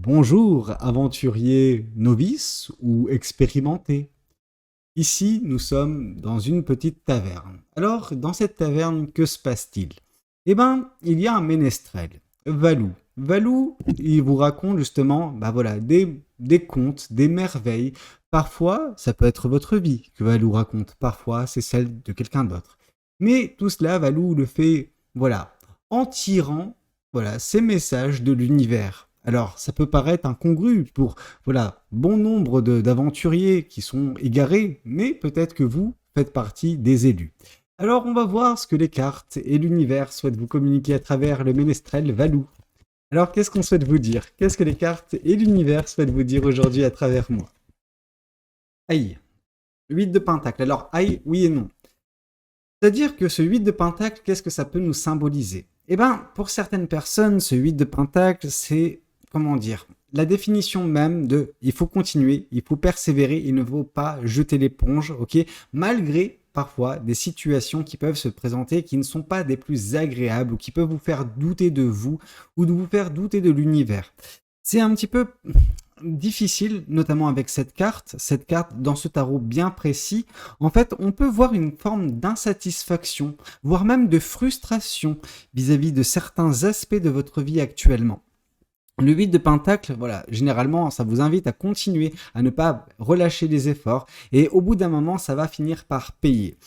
Bonjour, aventurier novice ou expérimenté. Ici, nous sommes dans une petite taverne. Alors, dans cette taverne, que se passe-t-il? Eh ben, il y a un ménestrel, Valou. Valou, il vous raconte justement, voilà, des contes, des merveilles. Parfois, ça peut être votre vie que Valou raconte. Parfois, c'est celle de quelqu'un d'autre. Mais tout cela, Valou le fait, voilà, en tirant, voilà, ces messages de l'univers. Alors, ça peut paraître incongru pour voilà, bon nombre d'aventuriers qui sont égarés, mais peut-être que vous faites partie des élus. Alors on va voir ce que les cartes et l'univers souhaitent vous communiquer à travers le ménestrel Valou. Alors qu'est-ce qu'on souhaite vous dire? Qu'est-ce que les cartes et l'univers souhaitent vous dire aujourd'hui à travers moi? Aïe, 8 de pentacle. Alors aïe, oui et non. C'est-à-dire que ce 8 de pentacle, qu'est-ce que ça peut nous symboliser? Eh bien, pour certaines personnes, ce 8 de pentacle, c'est, comment dire, la définition même de il faut continuer, il faut persévérer, il ne faut pas jeter l'éponge, ok? Malgré parfois des situations qui peuvent se présenter qui ne sont pas des plus agréables ou qui peuvent vous faire douter de vous ou de vous faire douter de l'univers. C'est un petit peu difficile, notamment avec cette carte dans ce tarot bien précis. En fait, on peut voir une forme d'insatisfaction, voire même de frustration vis-à-vis de certains aspects de votre vie actuellement. Le 8 de Pentacle, voilà, généralement, ça vous invite à continuer, à ne pas relâcher les efforts, et au bout d'un moment, ça va finir par payer.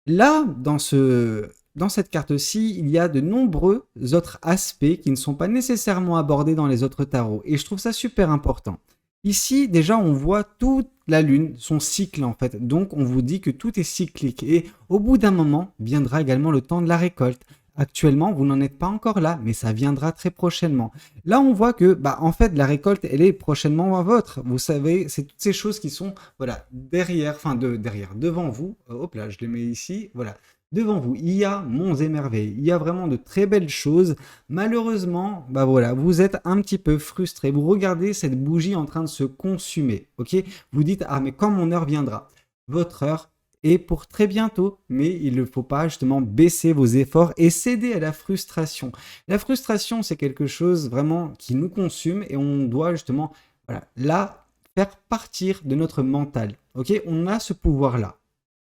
Là, dans cette carte-ci, il y a de nombreux autres aspects qui ne sont pas nécessairement abordés dans les autres tarots. Et je trouve ça super important. Ici, déjà, on voit toute la lune, son cycle en fait. Donc, on vous dit que tout est cyclique. Et au bout d'un moment, viendra également le temps de la récolte. Actuellement, vous n'en êtes pas encore là, mais ça viendra très prochainement. Là, on voit que, en fait, la récolte, elle est prochainement à votre. Vous savez, c'est toutes ces choses qui sont, voilà, derrière, derrière, devant vous. Hop là, je les mets ici. Voilà, devant vous, il y a monts et merveilles. Il y a vraiment de très belles choses. Malheureusement, voilà, vous êtes un petit peu frustré. Vous regardez cette bougie en train de se consumer. Ok, vous dites ah mais quand mon heure viendra, votre heure et pour très bientôt, mais il ne faut pas justement baisser vos efforts et céder à la frustration. La frustration, c'est quelque chose vraiment qui nous consume et on doit justement, voilà, là, faire partir de notre mental. Ok, on a ce pouvoir-là.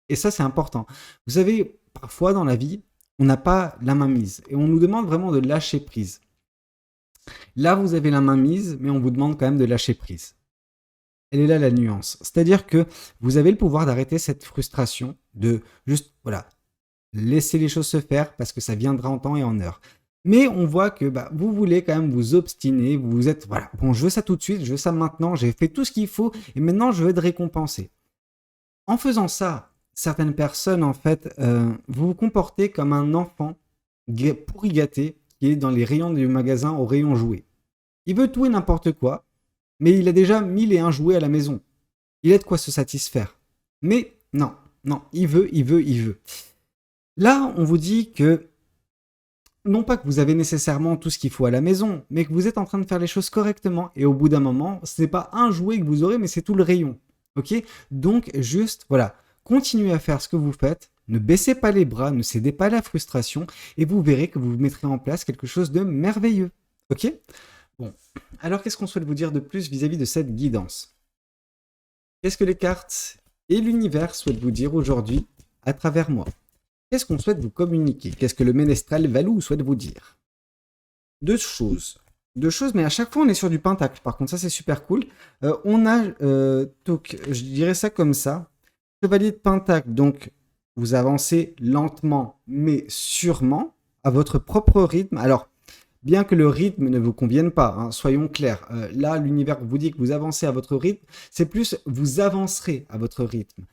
Et ça, c'est important. Vous savez, parfois dans la vie, on n'a pas la main mise et on nous demande vraiment de lâcher prise. Là, vous avez la main mise, mais on vous demande quand même de lâcher prise. Elle est là la nuance. C'est-à-dire que vous avez le pouvoir d'arrêter cette frustration, de juste, voilà, laisser les choses se faire parce que ça viendra en temps et en heure. Mais on voit que vous voulez quand même vous obstiner, vous êtes, voilà, bon, je veux ça tout de suite, je veux ça maintenant, j'ai fait tout ce qu'il faut et maintenant je veux être récompensé. En faisant ça, certaines personnes, en fait, vous vous comportez comme un enfant pourri gâté qui est dans les rayons du magasin au rayon jouets. Il veut tout et n'importe quoi, mais il a déjà 1001 jouets à la maison. Il a de quoi se satisfaire. Mais non, non, il veut, il veut, il veut. Là, on vous dit que non pas que vous avez nécessairement tout ce qu'il faut à la maison, mais que vous êtes en train de faire les choses correctement. Et au bout d'un moment, ce n'est pas un jouet que vous aurez, mais c'est tout le rayon. Ok? Donc, juste, voilà, continuez à faire ce que vous faites. Ne baissez pas les bras, ne cédez pas à la frustration, et vous verrez que vous mettrez en place quelque chose de merveilleux. Ok? Bon. Alors, qu'est-ce qu'on souhaite vous dire de plus vis-à-vis de cette guidance? Qu'est-ce que les cartes et l'univers souhaitent vous dire aujourd'hui à travers moi? Qu'est-ce qu'on souhaite vous communiquer? Qu'est-ce que le ménestrel Valou souhaite vous dire? Deux choses. Deux choses, mais à chaque fois on est sur du pentacle. Par contre, ça c'est super cool. On a, donc, je dirais ça comme ça. Chevalier de pentacle, donc vous avancez lentement, mais sûrement, à votre propre rythme. Alors, bien que le rythme ne vous convienne pas, hein, soyons clairs. Là, l'univers vous dit que vous avancez à votre rythme. C'est plus, vous avancerez à votre rythme.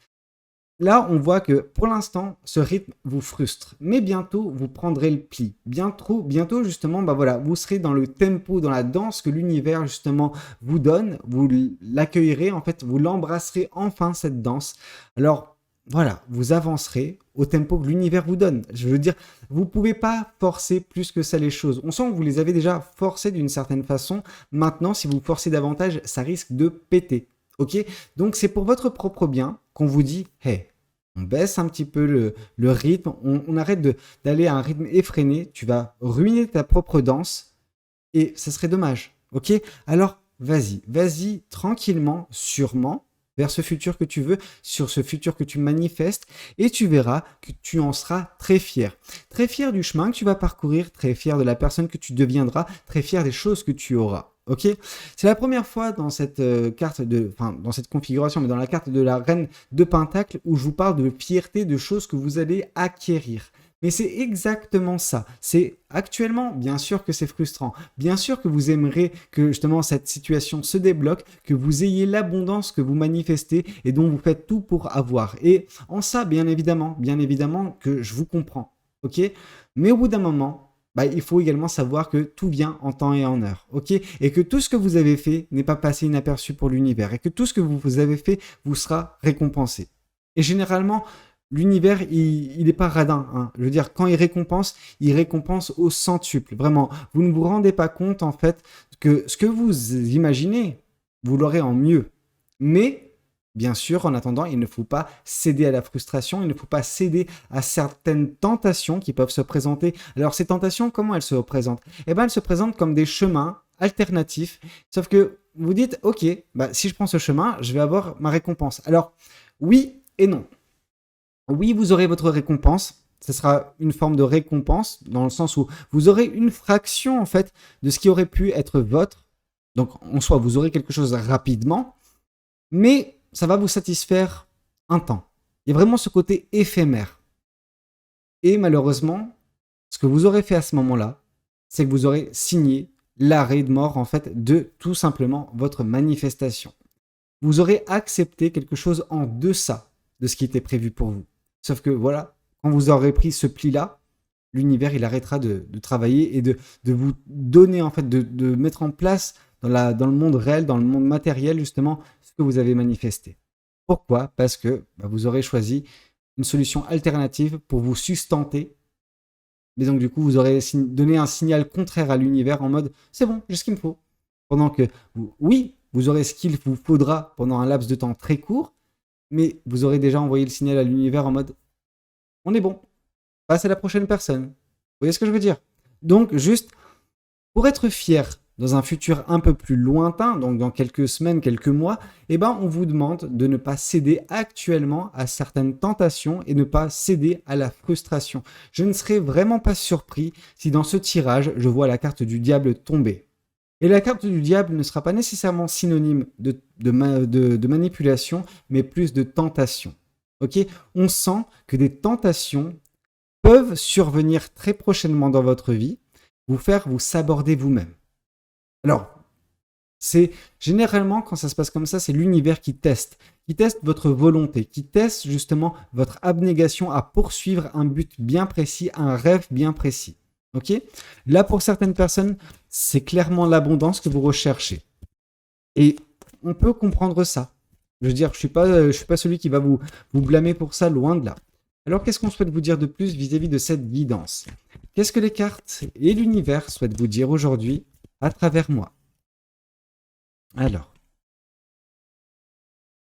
Là, on voit que pour l'instant, ce rythme vous frustre. Mais bientôt, vous prendrez le pli. Bientôt, justement, voilà, vous serez dans le tempo, dans la danse que l'univers, justement, vous donne. Vous l'accueillerez, en fait, vous l'embrasserez enfin, cette danse. Alors, voilà, vous avancerez au tempo que l'univers vous donne. Je veux dire, vous ne pouvez pas forcer plus que ça les choses. On sent que vous les avez déjà forcées d'une certaine façon. Maintenant, si vous forcez davantage, ça risque de péter. Ok? Donc, c'est pour votre propre bien qu'on vous dit, hey, on baisse un petit peu le rythme, on arrête d'aller à un rythme effréné, tu vas ruiner ta propre danse et ça serait dommage. Ok? Alors vas-y tranquillement, sûrement, vers ce futur que tu veux, sur ce futur que tu manifestes, et tu verras que tu en seras très fier. Très fier du chemin que tu vas parcourir, très fier de la personne que tu deviendras, très fier des choses que tu auras. Ok, c'est la première fois dans cette dans cette configuration, mais dans la carte de la reine de Pentacle où je vous parle de fierté, de choses que vous allez acquérir. Mais c'est exactement ça. C'est actuellement, bien sûr que c'est frustrant. Bien sûr que vous aimeriez que justement cette situation se débloque, que vous ayez l'abondance que vous manifestez et dont vous faites tout pour avoir. Et en ça, bien évidemment que je vous comprends. Ok ? Mais au bout d'un moment, il faut également savoir que tout vient en temps et en heure, ok ? Et que tout ce que vous avez fait n'est pas passé inaperçu pour l'univers et que tout ce que vous avez fait vous sera récompensé. Et généralement, l'univers, il n'est pas radin, hein. Je veux dire, quand il récompense au centuple. Vraiment, vous ne vous rendez pas compte, en fait, que ce que vous imaginez, vous l'aurez en mieux. Mais bien sûr, en attendant, il ne faut pas céder à la frustration, il ne faut pas céder à certaines tentations qui peuvent se présenter. Alors ces tentations, comment elles se présentent ? Eh bien, elles se présentent comme des chemins alternatifs, sauf que vous dites, ok, si je prends ce chemin, je vais avoir ma récompense. Alors, oui et non. Oui, vous aurez votre récompense, ce sera une forme de récompense, dans le sens où vous aurez une fraction, en fait, de ce qui aurait pu être votre. Donc, en soi, vous aurez quelque chose rapidement, mais ça va vous satisfaire un temps. Il y a vraiment ce côté éphémère. Et malheureusement, ce que vous aurez fait à ce moment-là, c'est que vous aurez signé l'arrêt de mort, en fait, de tout simplement votre manifestation. Vous aurez accepté quelque chose en deçà de ce qui était prévu pour vous. Sauf que voilà, quand vous aurez pris ce pli-là, l'univers, il arrêtera de travailler et de vous donner, en fait, de mettre en place dans le monde réel, dans le monde matériel, justement, ce que vous avez manifesté. Pourquoi ? Parce que vous aurez choisi une solution alternative pour vous sustenter. Et donc, du coup, vous aurez donné un signal contraire à l'univers en mode « c'est bon, j'ai ce qu'il me faut ». Pendant que, oui, vous aurez ce qu'il vous faudra pendant un laps de temps très court, mais vous aurez déjà envoyé le signal à l'univers en mode « on est bon, passe à la prochaine personne ». Vous voyez ce que je veux dire ? Donc, juste, pour être fier dans un futur un peu plus lointain, donc dans quelques semaines, quelques mois, on vous demande de ne pas céder actuellement à certaines tentations et ne pas céder à la frustration. Je ne serais vraiment pas surpris si dans ce tirage, je vois la carte du diable tomber. Et la carte du diable ne sera pas nécessairement synonyme de manipulation, mais plus de tentation. Ok ? On sent que des tentations peuvent survenir très prochainement dans votre vie, vous faire vous saborder vous-même. Alors, c'est généralement, quand ça se passe comme ça, c'est l'univers qui teste votre volonté, qui teste justement votre abnégation à poursuivre un but bien précis, un rêve bien précis. Ok ? Là, pour certaines personnes, c'est clairement l'abondance que vous recherchez. Et on peut comprendre ça. Je veux dire, je suis pas celui qui va vous blâmer pour ça, loin de là. Alors, qu'est-ce qu'on souhaite vous dire de plus vis-à-vis de cette guidance ? Qu'est-ce que les cartes et l'univers souhaitent vous dire aujourd'hui à travers moi ? Alors,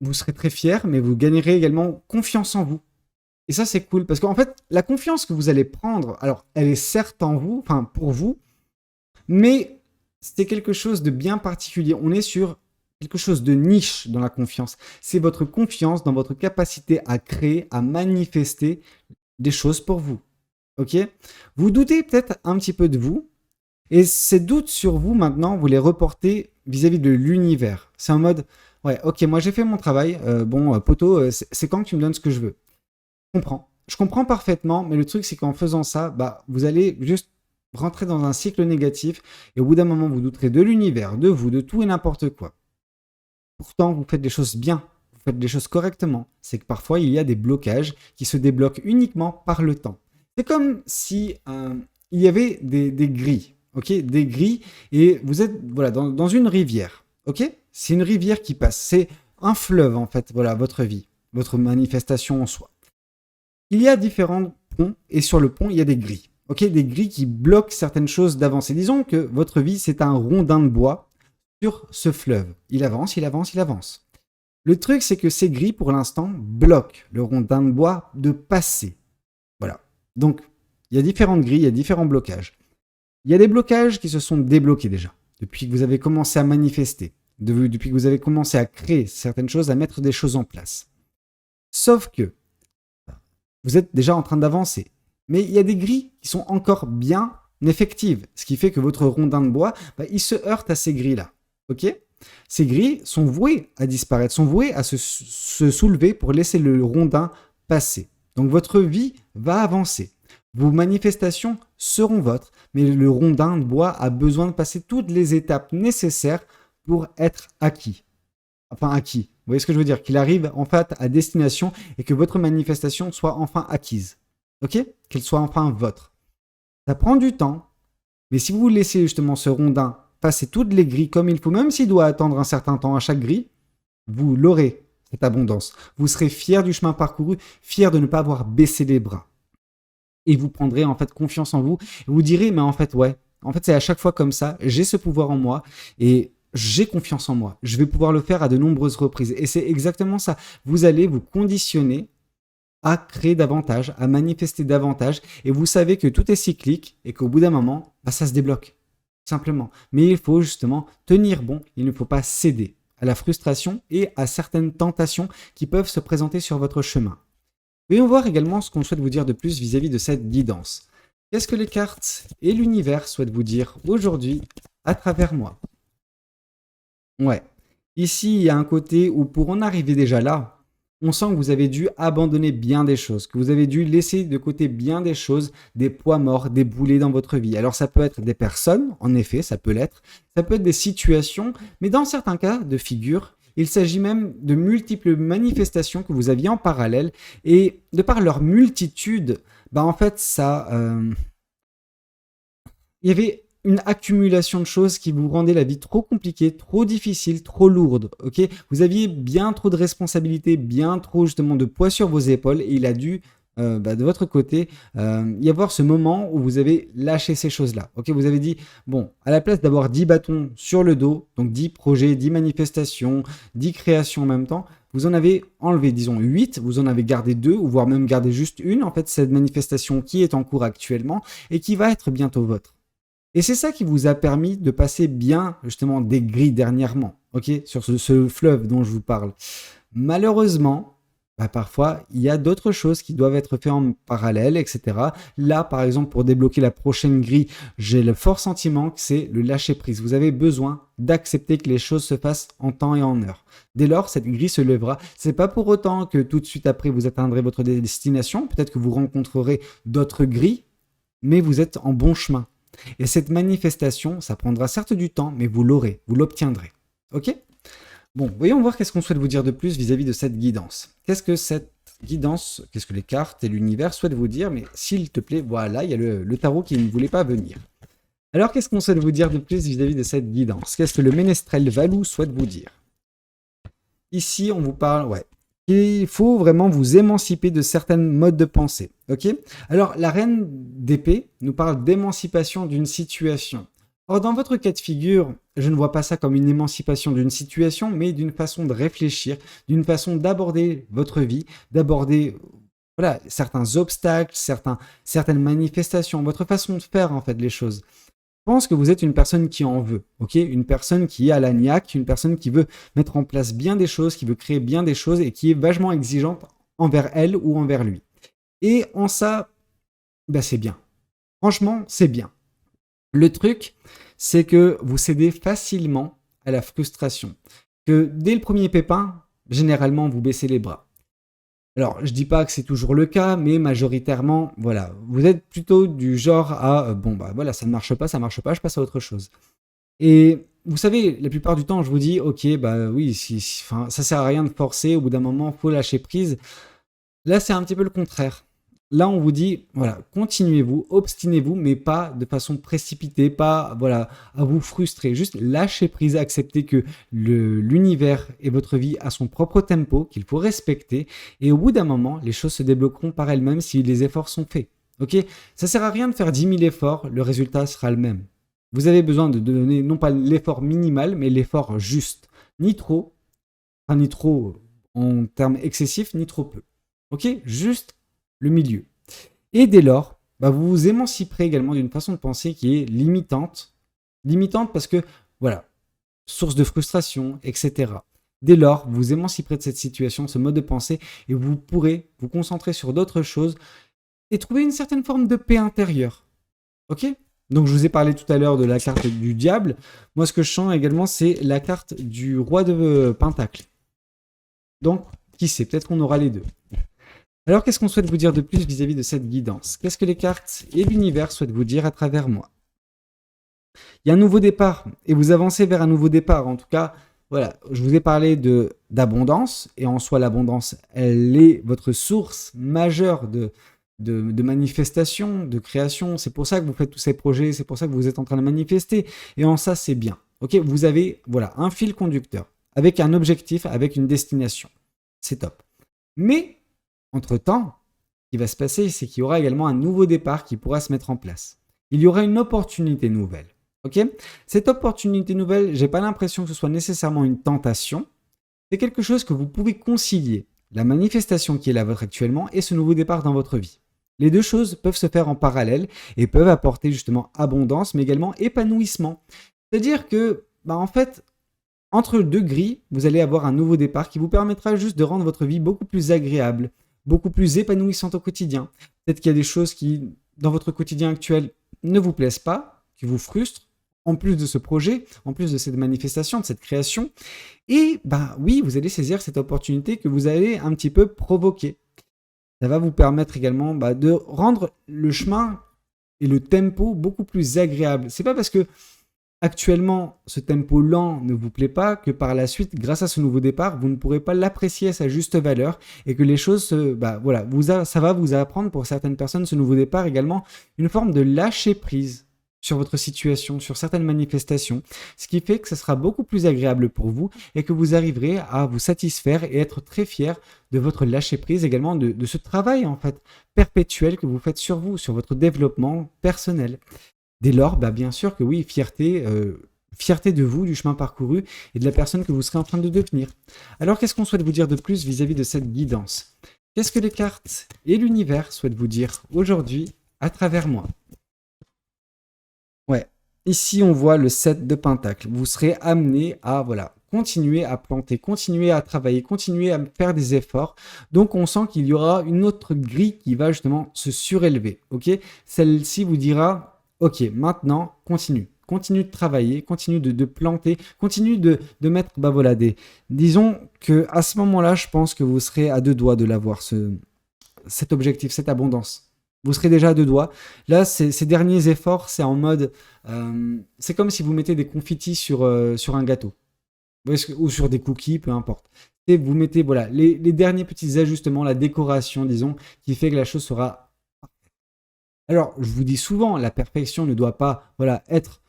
vous serez très fiers, mais vous gagnerez également confiance en vous. Et ça, c'est cool, parce qu'en fait, la confiance que vous allez prendre, alors, elle est certes en vous, enfin, pour vous, mais c'est quelque chose de bien particulier. On est sur quelque chose de niche dans la confiance. C'est votre confiance dans votre capacité à créer, à manifester des choses pour vous. Ok ? Vous doutez peut-être un petit peu de vous, et ces doutes sur vous, maintenant, vous les reportez vis-à-vis de l'univers. C'est en mode, ouais, ok, moi j'ai fait mon travail, poteau, c'est quand que tu me donnes ce que je veux ? Je comprends parfaitement, mais le truc, c'est qu'en faisant ça, vous allez juste rentrer dans un cycle négatif, et au bout d'un moment, vous douterez de l'univers, de vous, de tout et n'importe quoi. Pourtant, vous faites des choses bien, vous faites des choses correctement. C'est que parfois, il y a des blocages qui se débloquent uniquement par le temps. C'est comme si il y avait des grilles, ok ? Des grilles, et vous êtes dans une rivière, ok ? C'est une rivière qui passe, c'est un fleuve, en fait, votre vie, votre manifestation en soi. Il y a différents ponts, et sur le pont, il y a des grilles. Ok, des grilles qui bloquent certaines choses d'avancer. Disons que votre vie, c'est un rondin de bois sur ce fleuve. Il avance, il avance, il avance. Le truc, c'est que ces grilles, pour l'instant, bloquent le rondin de bois de passer. Voilà. Donc, il y a différentes grilles, il y a différents blocages. Il y a des blocages qui se sont débloqués déjà, depuis que vous avez commencé à manifester. depuis que vous avez commencé à créer certaines choses, à mettre des choses en place. Sauf que vous êtes déjà en train d'avancer. Mais il y a des grilles qui sont encore bien effectives, ce qui fait que votre rondin de bois, il se heurte à ces grilles-là. Ok ? Ces grilles sont vouées à disparaître, sont vouées à se soulever pour laisser le rondin passer. Donc votre vie va avancer. Vos manifestations seront vôtres, mais le rondin de bois a besoin de passer toutes les étapes nécessaires pour être acquis. Enfin, acquis. Vous voyez ce que je veux dire? Qu'il arrive en fait à destination et que votre manifestation soit enfin acquise. Ok? Qu'elle soit enfin vôtre. Ça prend du temps, mais si vous laissez justement ce rondin passer toutes les grilles comme il faut, même s'il doit attendre un certain temps à chaque grille, vous l'aurez, cette abondance. Vous serez fier du chemin parcouru, fier de ne pas avoir baissé les bras. Et vous prendrez en fait confiance en vous. Et vous direz, mais en fait, ouais, en fait, c'est à chaque fois comme ça, j'ai ce pouvoir en moi et j'ai confiance en moi. Je vais pouvoir le faire à de nombreuses reprises. Et c'est exactement ça. Vous allez vous conditionner à créer davantage, à manifester davantage. Et vous savez que tout est cyclique et qu'au bout d'un moment, ça se débloque. Simplement. Mais il faut justement tenir bon. Il ne faut pas céder à la frustration et à certaines tentations qui peuvent se présenter sur votre chemin. Voyons voir également ce qu'on souhaite vous dire de plus vis-à-vis de cette guidance. Qu'est-ce que les cartes et l'univers souhaitent vous dire aujourd'hui à travers moi? Ouais. Ici, il y a un côté où pour en arriver déjà là, on sent que vous avez dû abandonner bien des choses, que vous avez dû laisser de côté bien des choses, des poids morts, des boulets dans votre vie. Alors ça peut être des personnes, en effet, ça peut l'être. Ça peut être des situations, mais dans certains cas de figure, il s'agit même de multiples manifestations que vous aviez en parallèle. Et de par leur multitude, en fait, il y avait une accumulation de choses qui vous rendait la vie trop compliquée, trop difficile, trop lourde. Ok, vous aviez bien trop de responsabilités, bien trop justement de poids sur vos épaules, et il a dû de votre côté y avoir ce moment où vous avez lâché ces choses-là. Ok, vous avez dit bon, à la place d'avoir 10 bâtons sur le dos, donc 10 projets, 10 manifestations, 10 créations en même temps, vous en avez enlevé, disons 8, vous en avez gardé 2, ou voire même gardé juste une, en fait, cette manifestation qui est en cours actuellement et qui va être bientôt vôtre. Et c'est ça qui vous a permis de passer bien, justement, des grilles dernièrement, ok, sur ce fleuve dont je vous parle. Malheureusement, parfois, il y a d'autres choses qui doivent être faites en parallèle, etc. Là, par exemple, pour débloquer la prochaine grille, j'ai le fort sentiment que c'est le lâcher-prise. Vous avez besoin d'accepter que les choses se fassent en temps et en heure. Dès lors, cette grille se lèvera. C'est pas pour autant que tout de suite après, vous atteindrez votre destination. Peut-être que vous rencontrerez d'autres grilles, mais vous êtes en bon chemin. Et cette manifestation, ça prendra certes du temps, mais vous l'aurez, vous l'obtiendrez. Ok ? Bon, voyons voir qu'est-ce qu'on souhaite vous dire de plus vis-à-vis de cette guidance. Qu'est-ce que cette guidance, qu'est-ce que les cartes et l'univers souhaitent vous dire? Mais s'il te plaît, voilà, il y a le tarot qui ne voulait pas venir. Alors, qu'est-ce qu'on souhaite vous dire de plus vis-à-vis de cette guidance? Qu'est-ce que le ménestrel Valou souhaite vous dire? Ici, on vous parle, ouais. Il faut vraiment vous émanciper de certains modes de pensée. Ok? Alors, la reine d'épée nous parle d'émancipation d'une situation. Or, dans votre cas de figure, je ne vois pas ça comme une émancipation d'une situation, mais d'une façon de réfléchir, d'une façon d'aborder votre vie, d'aborder certains obstacles, certaines manifestations, votre façon de faire en fait les choses. Je pense que vous êtes une personne qui en veut, ok? Une personne qui a la niaque, une personne qui veut mettre en place bien des choses, qui veut créer bien des choses et qui est vachement exigeante envers elle ou envers lui. Et en ça, c'est bien. Franchement, c'est bien. Le truc, c'est que vous cédez facilement à la frustration. Que dès le premier pépin, généralement, vous baissez les bras. Alors, je dis pas que c'est toujours le cas, mais majoritairement, voilà, vous êtes plutôt du genre à ça ne marche pas, je passe à autre chose. Et vous savez, la plupart du temps, je vous dis, ok, oui, ça sert à rien de forcer, au bout d'un moment, faut lâcher prise. Là, c'est un petit peu le contraire. Là, on vous dit, voilà, continuez-vous, obstinez-vous, mais pas de façon précipitée, pas, à vous frustrer. Juste lâchez prise, acceptez que l'univers et votre vie a son propre tempo, qu'il faut respecter. Et au bout d'un moment, les choses se débloqueront par elles-mêmes si les efforts sont faits. Ok? Ça sert à rien de faire 10 000 efforts, le résultat sera le même. Vous avez besoin de donner, non pas l'effort minimal, mais l'effort juste. Ni trop en termes excessifs, ni trop peu. Ok? Juste le milieu. Et dès lors, vous vous émanciperez également d'une façon de penser qui est limitante. Limitante parce que, source de frustration, etc. Dès lors, vous vous émanciperez de cette situation, ce mode de pensée, et vous pourrez vous concentrer sur d'autres choses et trouver une certaine forme de paix intérieure. Ok? Donc je vous ai parlé tout à l'heure de la carte du diable. Moi, ce que je sens également, c'est la carte du roi de Pentacle. Donc, qui sait, peut-être qu'on aura les deux. Alors, qu'est-ce qu'on souhaite vous dire de plus vis-à-vis de cette guidance? Qu'est-ce que les cartes et l'univers souhaitent vous dire à travers moi? Il y a un nouveau départ, et vous avancez vers un nouveau départ. En tout cas, voilà, je vous ai parlé d'abondance, et en soi, l'abondance, elle est votre source majeure de manifestation, de création. C'est pour ça que vous faites tous ces projets, c'est pour ça que vous êtes en train de manifester. Et en ça, c'est bien. Ok, vous avez voilà, un fil conducteur, avec un objectif, avec une destination. C'est top. Mais, entre-temps, ce qui va se passer, c'est qu'il y aura également un nouveau départ qui pourra se mettre en place. Il y aura une opportunité nouvelle. Ok? Cette opportunité nouvelle, j'ai pas l'impression que ce soit nécessairement une tentation. C'est quelque chose que vous pouvez concilier, la manifestation qui est la vôtre actuellement et ce nouveau départ dans votre vie. Les deux choses peuvent se faire en parallèle et peuvent apporter justement abondance, mais également épanouissement. C'est-à-dire que, en fait, entre deux grilles, vous allez avoir un nouveau départ qui vous permettra juste de rendre votre vie beaucoup plus agréable, beaucoup plus épanouissante au quotidien. Peut-être qu'il y a des choses qui, dans votre quotidien actuel, ne vous plaisent pas, qui vous frustrent, en plus de ce projet, en plus de cette manifestation, de cette création. Et oui, vous allez saisir cette opportunité que vous allez un petit peu provoquer. Ça va vous permettre également de rendre le chemin et le tempo beaucoup plus agréable. C'est pas parce que actuellement ce tempo lent ne vous plaît pas que par la suite, grâce à ce nouveau départ, vous ne pourrez pas l'apprécier à sa juste valeur et que les choses, ça va vous apprendre pour certaines personnes, ce nouveau départ également, une forme de lâcher prise sur votre situation, sur certaines manifestations, ce qui fait que ce sera beaucoup plus agréable pour vous et que vous arriverez à vous satisfaire et être très fier de votre lâcher-prise également, de ce travail en fait perpétuel que vous faites sur vous, sur votre développement personnel. Dès lors, bien sûr que oui, fierté de vous, du chemin parcouru et de la personne que vous serez en train de devenir. Alors qu'est-ce qu'on souhaite vous dire de plus vis-à-vis de cette guidance? Qu'est-ce que les cartes et l'univers souhaitent vous dire aujourd'hui à travers moi? Ouais, ici on voit le 7 de Pentacle. Vous serez amené à continuer à planter, continuer à travailler, continuer à faire des efforts. Donc on sent qu'il y aura une autre grille qui va justement se surélever. Ok, celle-ci vous dira, ok, maintenant continue. Continue de travailler, continue de planter, continue de mettre, disons que à ce moment-là, je pense que vous serez à deux doigts de l'avoir, cet objectif, cette abondance. Vous serez déjà à deux doigts. Là, ces derniers efforts, c'est en mode... c'est comme si vous mettez des confitis sur un gâteau. Ou sur des cookies, peu importe. Et vous mettez les derniers petits ajustements, la décoration, disons, qui fait que la chose sera... Alors, je vous dis souvent, la perfection ne doit pas être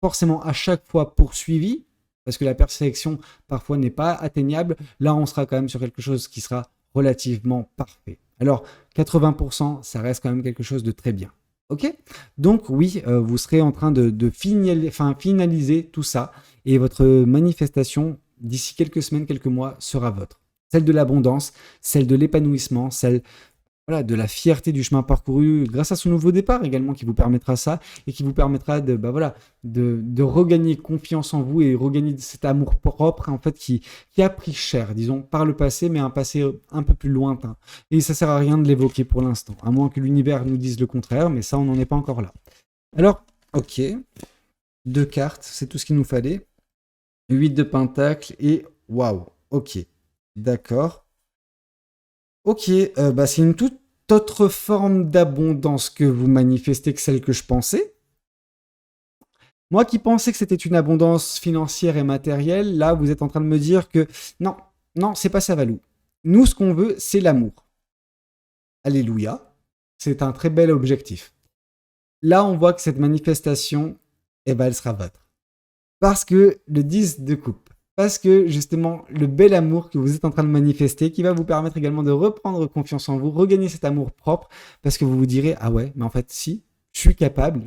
forcément à chaque fois poursuivie, parce que la perfection, parfois, n'est pas atteignable. Là, on sera quand même sur quelque chose qui sera relativement parfait. Alors, 80%, ça reste quand même quelque chose de très bien. Ok? Donc oui, vous serez en train de finaliser tout ça et votre manifestation, d'ici quelques semaines, quelques mois, sera votre. Celle de l'abondance, celle de l'épanouissement, celle de la fierté du chemin parcouru grâce à ce nouveau départ également qui vous permettra ça et qui vous permettra de regagner confiance en vous et regagner cet amour propre en fait qui a pris cher, disons, par le passé, mais un passé un peu plus lointain. Et ça sert à rien de l'évoquer pour l'instant, à moins que l'univers nous dise le contraire, mais ça, on n'en est pas encore là. Alors, ok, 2 cartes, c'est tout ce qu'il nous fallait. 8 de Pentacle et waouh, ok, d'accord. Ok, c'est une toute autre forme d'abondance que vous manifestez que celle que je pensais. Moi qui pensais que c'était une abondance financière et matérielle, là vous êtes en train de me dire que non, c'est pas ça, Valou. Nous, ce qu'on veut, c'est l'amour. Alléluia, c'est un très bel objectif. Là, on voit que cette manifestation, elle sera votre. Parce que le 10 de coupe, parce que justement, le bel amour que vous êtes en train de manifester, qui va vous permettre également de reprendre confiance en vous, regagner cet amour propre, parce que vous vous direz, ah ouais, mais en fait, si, je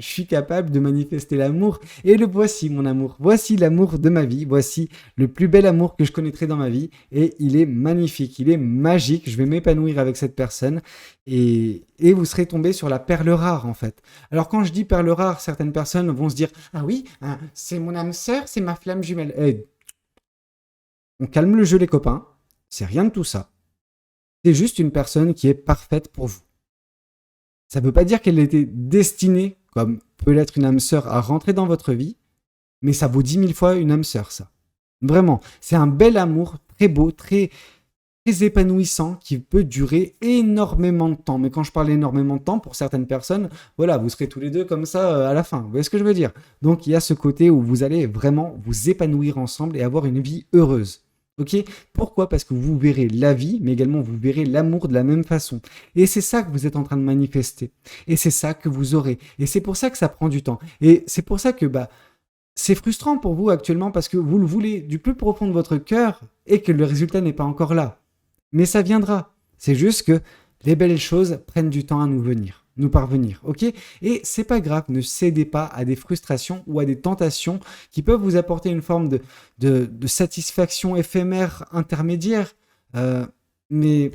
suis capable de manifester l'amour et le voici mon amour. Voici l'amour de ma vie, voici le plus bel amour que je connaîtrai dans ma vie et il est magnifique, il est magique, je vais m'épanouir avec cette personne et vous serez tombé sur la perle rare en fait. Alors quand je dis perle rare, certaines personnes vont se dire ah oui, hein, c'est mon âme sœur, c'est ma flamme jumelle. On calme le jeu les copains, c'est rien de tout ça. C'est juste une personne qui est parfaite pour vous. Ça ne veut pas dire qu'elle était destinée, comme peut l'être une âme sœur, à rentrer dans votre vie, mais ça vaut 10 000 fois une âme sœur, ça. Vraiment, c'est un bel amour, très beau, très, très épanouissant, qui peut durer énormément de temps. Mais quand je parle énormément de temps, pour certaines personnes, voilà, vous serez tous les deux comme ça à la fin. Vous voyez ce que je veux dire? Donc, il y a ce côté où vous allez vraiment vous épanouir ensemble et avoir une vie heureuse. Ok? Pourquoi? Parce que vous verrez la vie, mais également vous verrez l'amour de la même façon. Et c'est ça que vous êtes en train de manifester. Et c'est ça que vous aurez. Et c'est pour ça que ça prend du temps. Et c'est pour ça que c'est frustrant pour vous actuellement parce que vous le voulez du plus profond de votre cœur et que le résultat n'est pas encore là. Mais ça viendra. C'est juste que les belles choses prennent du temps à nous parvenir, ok? Et c'est pas grave, ne cédez pas à des frustrations ou à des tentations qui peuvent vous apporter une forme de satisfaction éphémère intermédiaire, mais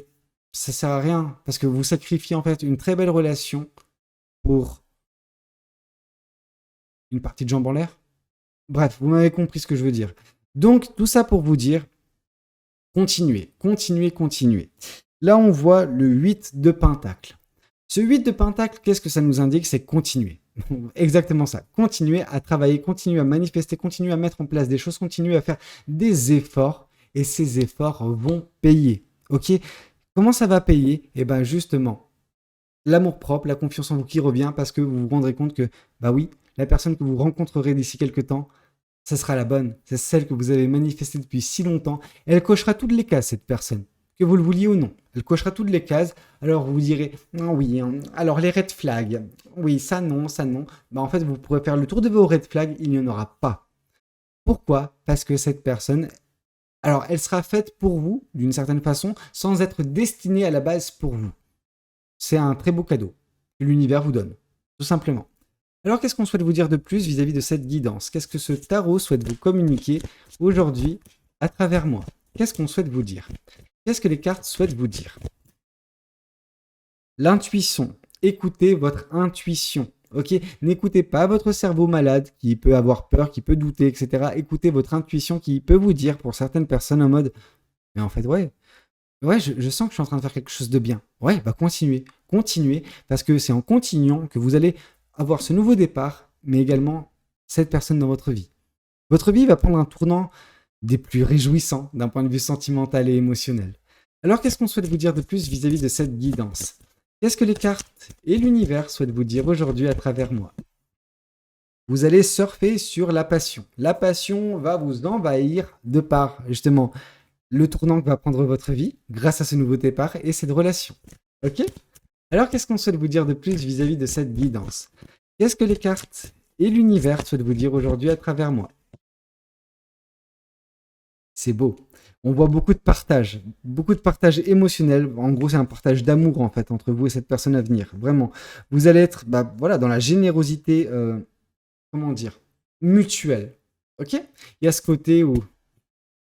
ça sert à rien parce que vous sacrifiez en fait une très belle relation pour une partie de jambes en l'air. Bref, vous m'avez compris ce que je veux dire. Donc tout ça pour vous dire, continuez, continuez, continuez. Là, on voit le 8 de Pentacle. Ce 8 de Pentacle, qu'est-ce que ça nous indique? C'est continuer. Exactement ça. Continuer à travailler, continuer à manifester, continuer à mettre en place des choses, continuer à faire des efforts. Et ces efforts vont payer. Ok? Comment ça va payer? Eh bien, justement, l'amour-propre, la confiance en vous qui revient parce que vous vous rendrez compte que, bah oui, la personne que vous rencontrerez d'ici quelques temps, ça sera la bonne. C'est celle que vous avez manifestée depuis si longtemps. Et elle cochera toutes les cases, cette personne. Que vous le vouliez ou non. Elle cochera toutes les cases. Alors vous direz, ah oui, alors les red flags, oui, ça non, ça non. Bah, en fait, vous pourrez faire le tour de vos red flags, il n'y en aura pas. Pourquoi? Parce que cette personne, alors elle sera faite pour vous, d'une certaine façon, sans être destinée à la base pour vous. C'est un très beau cadeau que l'univers vous donne, tout simplement. Alors qu'est-ce qu'on souhaite vous dire de plus vis-à-vis de cette guidance? Qu'est-ce que ce tarot souhaite vous communiquer aujourd'hui à travers moi? Qu'est-ce qu'on souhaite vous dire? Qu'est-ce que les cartes souhaitent vous dire? L'intuition. Écoutez votre intuition. Ok? N'écoutez pas votre cerveau malade qui peut avoir peur, qui peut douter, etc. Écoutez votre intuition qui peut vous dire pour certaines personnes en mode mais en fait, ouais, je sens que je suis en train de faire quelque chose de bien. Ouais, bah continuez. Continuez parce que c'est en continuant que vous allez avoir ce nouveau départ, mais également cette personne dans votre vie. Votre vie va prendre un tournant des plus réjouissants d'un point de vue sentimental et émotionnel. Alors qu'est-ce qu'on souhaite vous dire de plus vis-à-vis de cette guidance? Qu'est-ce que les cartes et l'univers souhaitent vous dire aujourd'hui à travers moi? Vous allez surfer sur la passion. La passion va vous envahir de par justement le tournant que va prendre votre vie grâce à ce nouveau départ et cette relation. Ok? Alors qu'est-ce qu'on souhaite vous dire de plus vis-à-vis de cette guidance? Qu'est-ce que les cartes et l'univers souhaitent vous dire aujourd'hui à travers moi? C'est beau. On voit beaucoup de partage émotionnel. En gros, c'est un partage d'amour en fait entre vous et cette personne à venir. Vraiment, vous allez être, voilà, dans la générosité, comment dire, mutuelle. Ok? Il y a ce côté où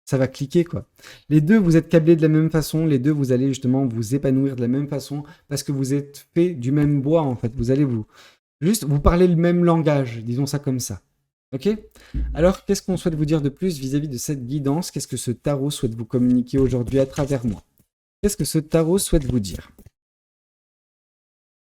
ça va cliquer quoi. Les deux, vous êtes câblés de la même façon. Les deux, vous allez justement vous épanouir de la même façon parce que vous êtes fait du même bois en fait. Vous allez vous parler le même langage, disons ça comme ça. Ok? Alors, qu'est-ce qu'on souhaite vous dire de plus vis-à-vis de cette guidance? Qu'est-ce que ce tarot souhaite vous communiquer aujourd'hui à travers moi? Qu'est-ce que ce tarot souhaite vous dire?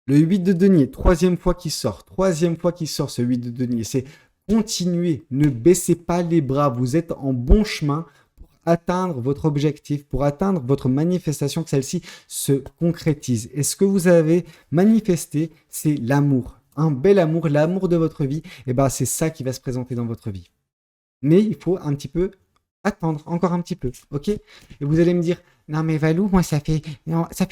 Le 8 de denier, troisième fois qu'il sort ce 8 de denier, c'est continuer, ne baissez pas les bras, vous êtes en bon chemin pour atteindre votre objectif, pour atteindre votre manifestation, que celle-ci se concrétise. Et ce que vous avez manifesté, c'est l'amour. Un bel amour, l'amour de votre vie, et ben c'est ça qui va se présenter dans votre vie. Mais il faut un petit peu attendre, encore un petit peu, ok? Et vous allez me dire, non mais Valou, moi ça fait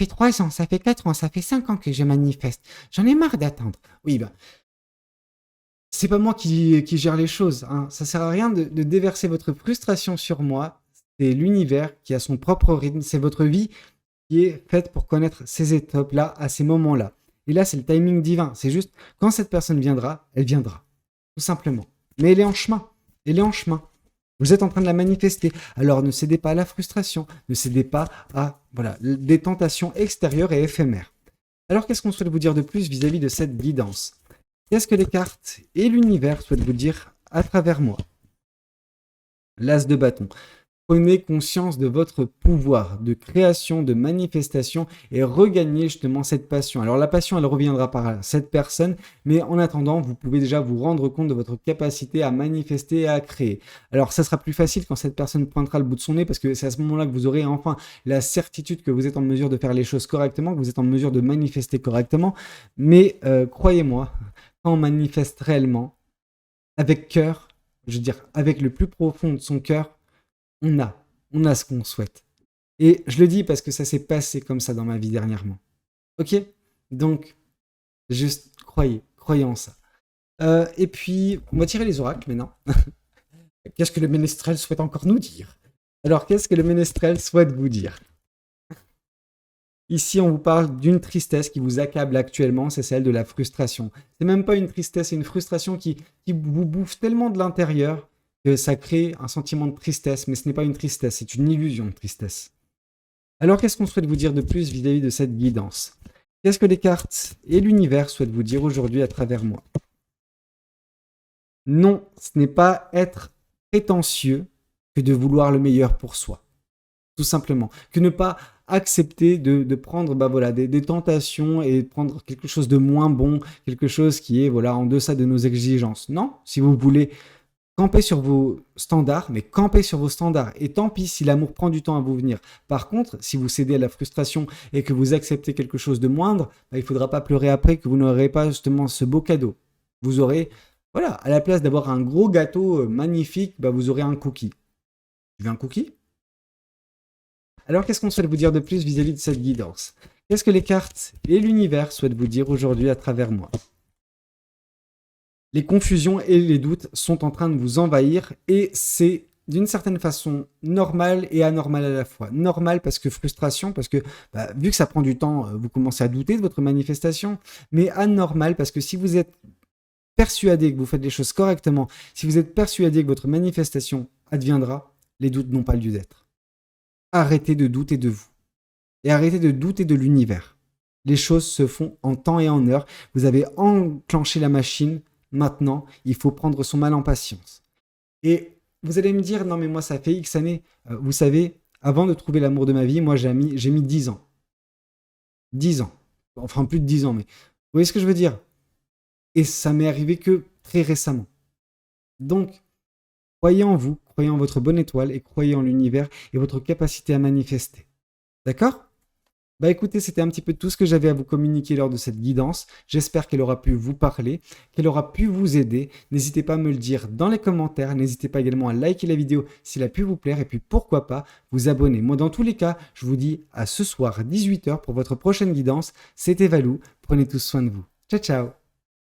3 ans, ça fait 4 ans, ça fait 5 ans que je manifeste. J'en ai marre d'attendre. Oui, ben, c'est pas moi qui gère les choses, hein. Ça sert à rien de déverser votre frustration sur moi. C'est l'univers qui a son propre rythme, c'est votre vie qui est faite pour connaître ces étapes-là, à ces moments-là. Et là, c'est le timing divin. C'est juste, quand cette personne viendra, elle viendra. Tout simplement. Mais elle est en chemin. Elle est en chemin. Vous êtes en train de la manifester. Alors ne cédez pas à la frustration. Ne cédez pas à des tentations extérieures et éphémères. Alors qu'est-ce qu'on souhaite vous dire de plus vis-à-vis de cette guidance? Qu'est-ce que les cartes et l'univers souhaitent vous dire à travers moi? L'as de bâton. Prenez conscience de votre pouvoir de création, de manifestation et regagnez justement cette passion. Alors la passion, elle reviendra par cette personne, mais en attendant, vous pouvez déjà vous rendre compte de votre capacité à manifester et à créer. Alors ça sera plus facile quand cette personne pointera le bout de son nez parce que c'est à ce moment-là que vous aurez enfin la certitude que vous êtes en mesure de faire les choses correctement, que vous êtes en mesure de manifester correctement. Mais croyez-moi, quand on manifeste réellement, avec cœur, je veux dire avec le plus profond de son cœur, on a ce qu'on souhaite. Et je le dis parce que ça s'est passé comme ça dans ma vie dernièrement. Ok? Donc, juste croyez en ça. Et puis, on va tirer les oracles maintenant. Qu'est-ce que le ménestrel souhaite encore nous dire? Alors, qu'est-ce que le ménestrel souhaite vous dire? Ici, on vous parle d'une tristesse qui vous accable actuellement, c'est celle de la frustration. C'est même pas une tristesse, c'est une frustration qui vous bouffe tellement de l'intérieur que ça crée un sentiment de tristesse, mais ce n'est pas une tristesse, c'est une illusion de tristesse. Alors, qu'est-ce qu'on souhaite vous dire de plus vis-à-vis de cette guidance? Qu'est-ce que les cartes et l'univers souhaitent vous dire aujourd'hui à travers moi? Non, ce n'est pas être prétentieux que de vouloir le meilleur pour soi. Tout simplement. Que ne pas accepter de prendre des tentations et de prendre quelque chose de moins bon, quelque chose qui est en deçà de nos exigences. Non, si vous voulez campez sur vos standards, mais campez sur vos standards. Et tant pis si l'amour prend du temps à vous venir. Par contre, si vous cédez à la frustration et que vous acceptez quelque chose de moindre, il ne faudra pas pleurer après que vous n'aurez pas justement ce beau cadeau. Vous aurez, à la place d'avoir un gros gâteau magnifique, vous aurez un cookie. Tu veux un cookie? Alors, qu'est-ce qu'on souhaite vous dire de plus vis-à-vis de cette guidance? Qu'est-ce que les cartes et l'univers souhaitent vous dire aujourd'hui à travers moi? Les confusions et les doutes sont en train de vous envahir et c'est d'une certaine façon normal et anormal à la fois. Normal parce que frustration, parce que vu que ça prend du temps, vous commencez à douter de votre manifestation, mais anormal parce que si vous êtes persuadé que vous faites les choses correctement, si vous êtes persuadé que votre manifestation adviendra, les doutes n'ont pas lieu d'être. Arrêtez de douter de vous et arrêtez de douter de l'univers. Les choses se font en temps et en heure. Vous avez enclenché la machine. Maintenant, il faut prendre son mal en patience. Et vous allez me dire, non mais moi ça fait X années. Vous savez, avant de trouver l'amour de ma vie, moi j'ai mis 10 ans. 10 ans. Enfin plus de 10 ans, mais vous voyez ce que je veux dire? Et ça m'est arrivé que très récemment. Donc, croyez en vous, croyez en votre bonne étoile et croyez en l'univers et votre capacité à manifester. D'accord? Écoutez, c'était un petit peu tout ce que j'avais à vous communiquer lors de cette guidance. J'espère qu'elle aura pu vous parler, qu'elle aura pu vous aider. N'hésitez pas à me le dire dans les commentaires. N'hésitez pas également à liker la vidéo s'il a pu vous plaire et puis pourquoi pas vous abonner. Moi, dans tous les cas, je vous dis à ce soir 18h pour votre prochaine guidance. C'était Valou. Prenez tous soin de vous. Ciao, ciao.